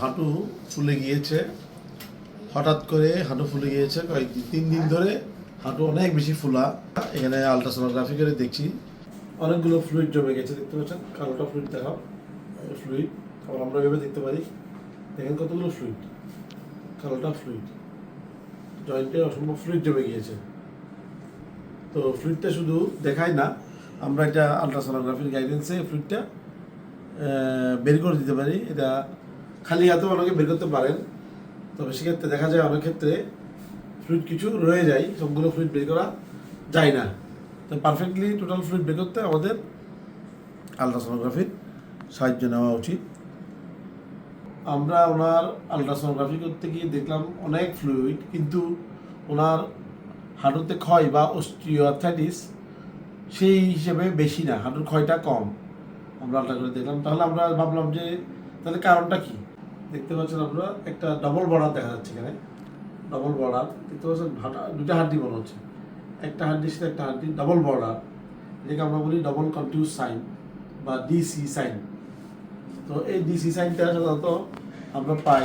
হাঁটু ফুলে গিয়েছে। হঠাৎ করে হাঁটু ফুলে গিয়েছে, 3 দিন ধরে হাঁটু অনেক বেশি ফুলা। এখানে আলট্রাসোনোগ্রাফি করে দেখছি অনেকগুলো ফ্লুইড জমে গেছে, দেখতে পাচ্ছেন কালোটা ফ্লুইড দেখাও, ফ্লুইড। আবার আমরা এভাবে দেখতে পারি, দেখেন কতগুলো ফ্লুইড, কালোটা ফ্লুইড, জয়েন্টে অসম্ভব ফ্লুইড জমে গিয়েছে। তো ফ্লুইডটা শুধু দেখায় না, আমরা এটা আলট্রাসোনোগ্রাফির গাইডেন্সে ফ্লুইডটা বের করে দিতে পারি। এটা খালি হাতেও অনেকে বের করতে পারেন, তবে সেক্ষেত্রে দেখা যায় অনেক ক্ষেত্রে ফ্লুইড কিছু রয়ে যায়, সবগুলো ফ্লুইড বের করা যায় না। তো পারফেক্টলি টোটাল ফ্লুইড বের করতে আমাদের আলট্রাসোনোগ্রাফির সাহায্য নেওয়া উচিত। আমরা ওনার আলট্রাসোনোগ্রাফি করতে গিয়ে দেখলাম অনেক ফ্লুইড, কিন্তু ওনার হাঁটুতে ক্ষয় বা অস্টিওআর্থ্রাইটিস সেই হিসেবে বেশি না, হাঁটুর ক্ষয়টা কম। আমরা আলট্রা করে দেখলাম, তাহলে আমরা ভাবলাম যে তাহলে কারণটা কি। দেখতে পাচ্ছেন আমরা একটা ডবল বর্ডার দেখা যাচ্ছে এখানে, ডবল বর্ডার দেখতে পাচ্ছেন, দুটা হাড্ডি মনে হচ্ছে, একটা হাড্ডির সাথে একটা হাড্ডি ডবল বর্ডার, এটাকে আমরা বলি ডবল কন্টিউস সাইন বা ডিসি সাইন। তো এই ডিসি সাইনটা সাধারণত আমরা পাই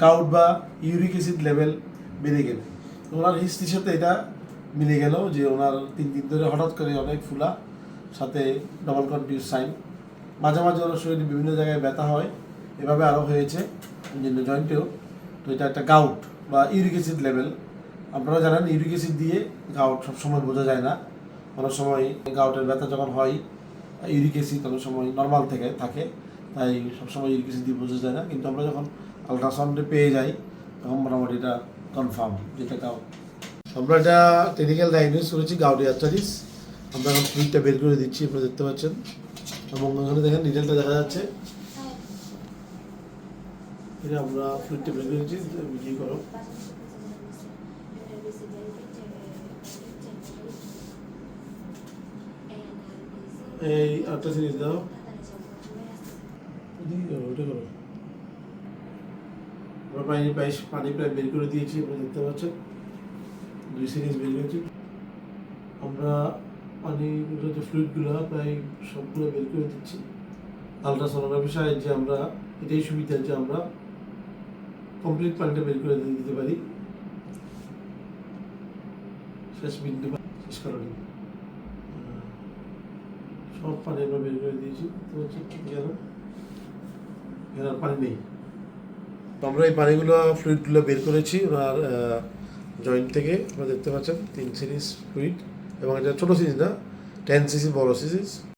গাউট বা ইউরিক অ্যাসিড লেভেল বেড়ে গেলে। তো ওনার হিস্ট্রির সাথে এটা মিলে গেল যে ওনার 3 দিন ধরে হঠাৎ করে অনেক ফুলা, সাথে ডবল কন্টিউস সাইন, মাঝে মাঝে ওনার শরীরে বিভিন্ন জায়গায় ব্যথা হয়, এভাবে আরও হয়েছে অন্যান্য জয়েন্টেও। তো এটা একটা গাউট বা ইউরিক অ্যাসিড লেভেল। আপনারা জানেন ইউরিক অ্যাসিড দিয়ে গাউট সবসময় বোঝা যায় না, অনেক সময় গাউটের ব্যথা যখন হয় ইউরিক অ্যাসিড অনেক সময় নর্মাল থেকে থাকে, তাই সবসময় ইউরিক অ্যাসিড দিয়ে বোঝা যায় না। কিন্তু আমরা যখন আলট্রাসাউন্ডে পেয়ে যাই তখন মোটামুটি এটা কনফার্ম যেটা গাউট। আমরা এটা টেকনিক্যাল ডায়াগনোস করেছি গাউটিয়ার্থাইটিস। আমরা এখন ফ্লুইডটা বের করে দিচ্ছি, আপনারা দেখতে পাচ্ছেন, এবং ওখানে দেখেন নিডেলটা দেখা যাচ্ছে। এটা আমরা ফ্লুইডটা বের করে দিচ্ছি, বিক্রি করো। এই আটটা সিরিজ দাও, ওটা করো। আমরা পানি প্রায় বের করে দিয়েছি, আপনারা দেখতে পাচ্ছেন 2 সিরিজ বের করেছি। আমরা পানিগুলো যে ফ্লুইডগুলো প্রায় সবগুলো বের করে দিচ্ছি আলট্রাসোনোগ্রাফির সাহায্যে। আমরা এটাই সুবিধা যে আমরা কমপ্লিট পানিটা বের করে দিতে পারি, শেষ বিন্দু শেষ কারণে সব পানি আমরা বের করে দিয়েছি। তো হচ্ছে গেল, এখানে আর পানি নেই। আমরা এই পানিগুলো ফ্লুইডগুলো বের করেছি ওনার জয়েন্ট থেকে, আপনারা দেখতে পাচ্ছেন 3 সিরিজ ফ্লুইড, এবং এটা ছোটো সিরিজ না, 10 সিসি বড় সিরিজ।